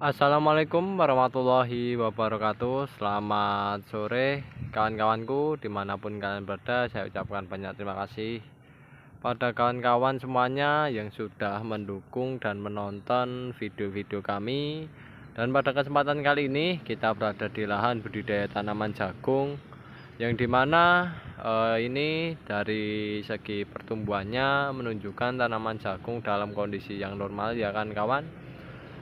Assalamualaikum warahmatullahi wabarakatuh. Selamat sore kawan-kawanku dimanapun kalian berada. Saya ucapkan banyak terima kasih pada kawan-kawan semuanya yang sudah mendukung dan menonton video-video kami. Dan pada kesempatan kali ini kita berada di lahan budidaya tanaman jagung, yang dimana ini dari segi pertumbuhannya menunjukkan tanaman jagung dalam kondisi yang normal ya kan kawan.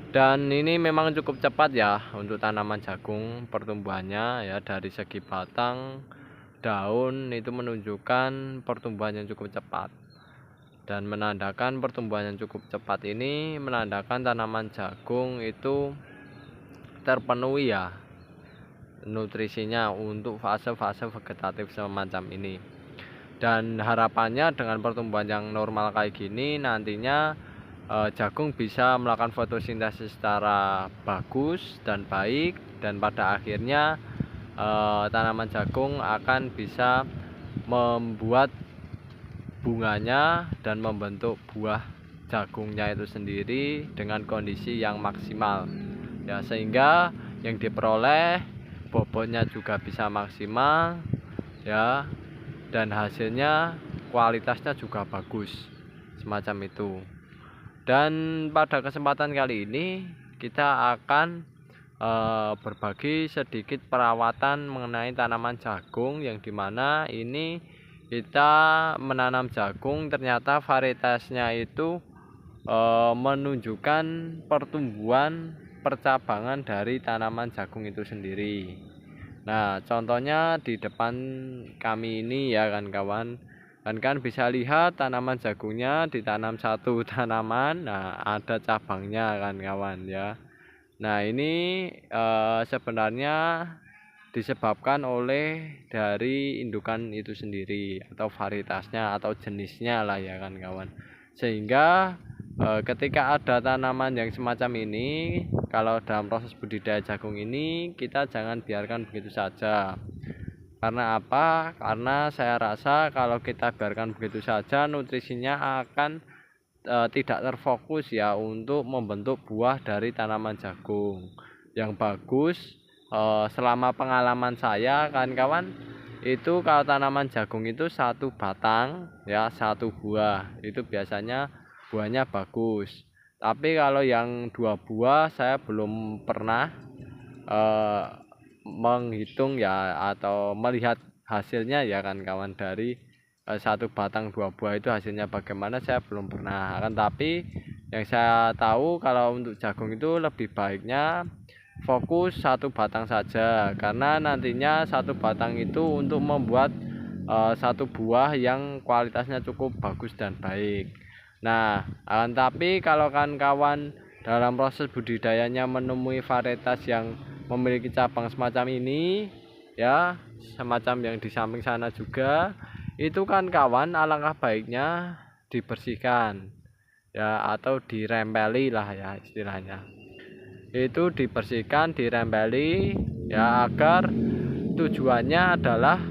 Dan ini memang cukup cepat ya untuk tanaman jagung pertumbuhannya ya, dari segi batang, daun itu menunjukkan pertumbuhan yang cukup cepat. Dan menandakan pertumbuhan yang cukup cepat ini menandakan tanaman jagung itu terpenuhi ya nutrisinya untuk fase-fase vegetatif semacam ini. Dan harapannya dengan pertumbuhan yang normal kayak gini nantinya jagung bisa melakukan fotosintesis secara bagus dan baik, dan pada akhirnya tanaman jagung akan bisa membuat bunganya dan membentuk buah jagungnya itu sendiri dengan kondisi yang maksimal ya, sehingga yang diperoleh bobotnya juga bisa maksimal ya, dan hasilnya kualitasnya juga bagus semacam itu. Dan pada kesempatan kali ini kita akan berbagi sedikit perawatan mengenai tanaman jagung, yang dimana ini kita menanam jagung ternyata varietasnya itu menunjukkan pertumbuhan percabangan dari tanaman jagung itu sendiri. Nah, contohnya di depan kami ini ya kan kawan, kan bisa lihat tanaman jagungnya ditanam satu tanaman, nah ada cabangnya kan kawan ya. Nah ini sebenarnya disebabkan oleh dari indukan itu sendiri atau varietasnya atau jenisnya lah ya kan kawan. Sehingga ketika ada tanaman yang semacam ini, kalau dalam proses budidaya jagung ini kita jangan biarkan begitu saja. Karena apa? Karena saya rasa kalau kita biarkan begitu saja nutrisinya akan tidak terfokus ya untuk membentuk buah dari tanaman jagung yang bagus. Selama pengalaman saya kan kawan, itu kalau tanaman jagung itu satu batang ya, satu buah itu biasanya buahnya bagus. Tapi kalau yang dua buah saya belum pernah eh, menghitung ya atau melihat hasilnya ya kan kawan, dari satu batang dua buah itu hasilnya bagaimana saya belum pernah. Akan tapi yang saya tahu kalau untuk jagung itu lebih baiknya fokus satu batang saja, karena nantinya satu batang itu untuk membuat satu buah yang kualitasnya cukup bagus dan baik. Nah, akan tapi kalau kawan-kawan dalam proses budidayanya menemui varietas yang memiliki cabang semacam ini ya, semacam yang di samping sana juga, itu kan kawan alangkah baiknya dibersihkan ya, atau dirempeli lah ya istilahnya. Itu dibersihkan, dirempeli ya, agar tujuannya adalah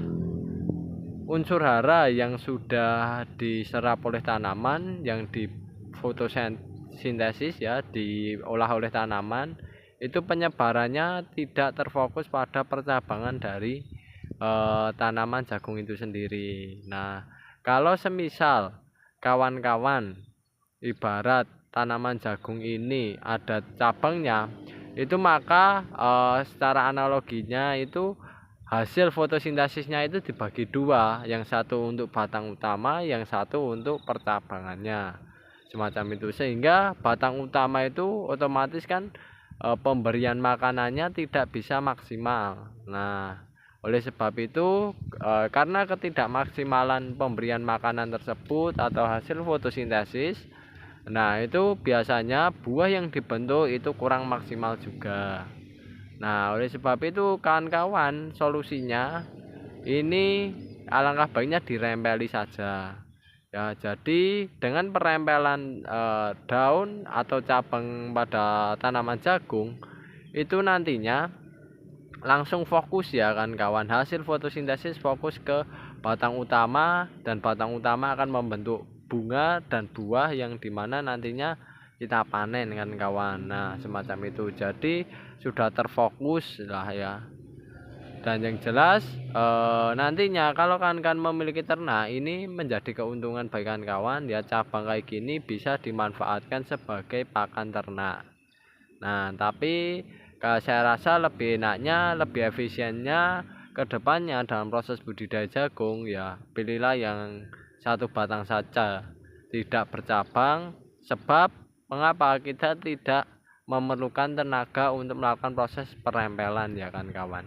unsur hara yang sudah diserap oleh tanaman, yang di fotosintesis ya, diolah oleh tanaman, itu penyebarannya tidak terfokus pada percabangan dari tanaman jagung itu sendiri. Nah, kalau semisal kawan-kawan ibarat tanaman jagung ini ada cabangnya, itu maka secara analoginya itu hasil fotosintesisnya itu dibagi dua, yang satu untuk batang utama, yang satu untuk percabangannya semacam itu. Sehingga batang utama itu otomatis kan pemberian makanannya tidak bisa maksimal. Nah, oleh sebab itu karena ketidakmaksimalan pemberian makanan tersebut atau hasil fotosintesis, nah itu biasanya buah yang dibentuk itu kurang maksimal juga. Nah, oleh sebab itu kawan-kawan, solusinya ini alangkah baiknya dirempeli saja. Ya, jadi dengan perempelan daun atau cabang pada tanaman jagung itu nantinya langsung fokus ya kan kawan, hasil fotosintesis fokus ke batang utama, dan batang utama akan membentuk bunga dan buah yang dimana nantinya kita panen kan kawan. Nah semacam itu, jadi sudah terfokus lah ya. Dan yang jelas nantinya kalau kawan-kawan memiliki ternak, ini menjadi keuntungan bagi kawan-kawan ya, cabang kayak gini bisa dimanfaatkan sebagai pakan ternak. Nah tapi saya rasa lebih enaknya, lebih efisiennya ke depannya dalam proses budidaya jagung ya, pilihlah yang satu batang saja, tidak bercabang. Sebab mengapa kita tidak memerlukan tenaga untuk melakukan proses perempelan ya kan kawan,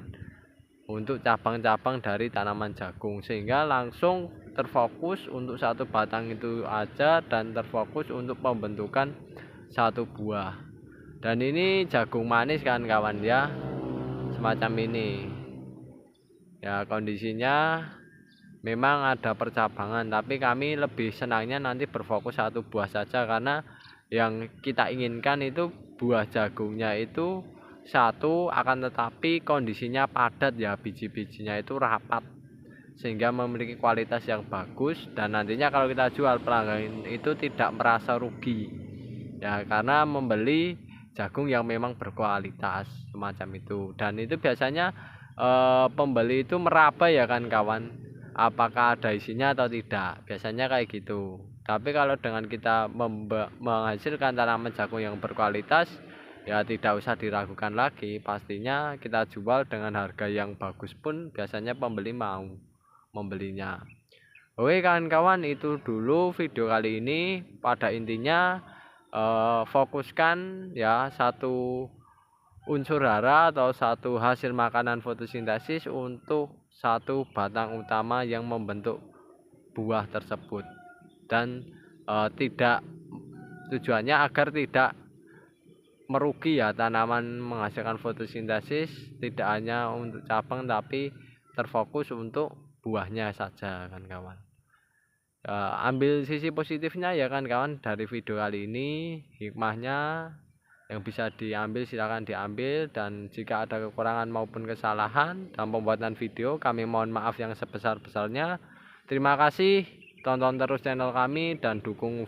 untuk cabang-cabang dari tanaman jagung, sehingga langsung terfokus untuk satu batang itu aja dan terfokus untuk pembentukan satu buah. Dan ini jagung manis kan kawan ya, semacam ini ya kondisinya. Memang ada percabangan, tapi kami lebih senangnya nanti berfokus satu buah saja, karena yang kita inginkan itu buah jagungnya itu satu, akan tetapi kondisinya padat ya, biji-bijinya itu rapat sehingga memiliki kualitas yang bagus, dan nantinya kalau kita jual, pelanggan itu tidak merasa rugi ya, karena membeli jagung yang memang berkualitas semacam itu. Dan itu biasanya pembeli itu meraba ya kan kawan, apakah ada isinya atau tidak, biasanya kayak gitu. Tapi kalau dengan kita menghasilkan tanaman jagung yang berkualitas ya, tidak usah diragukan lagi, pastinya kita jual dengan harga yang bagus pun biasanya pembeli mau membelinya. Oke kawan-kawan, itu dulu video kali ini. Pada intinya fokuskan ya satu unsur hara atau satu hasil makanan fotosintesis untuk satu batang utama yang membentuk buah tersebut, dan tidak, tujuannya agar tidak merugi ya, tanaman menghasilkan fotosintesis tidak hanya untuk cabang tapi terfokus untuk buahnya saja kan kawan. Ambil sisi positifnya ya kan kawan dari video kali ini, hikmahnya yang bisa diambil silakan diambil, dan jika ada kekurangan maupun kesalahan dalam pembuatan video, kami mohon maaf yang sebesar-besarnya. Terima kasih, tonton terus channel kami dan dukung video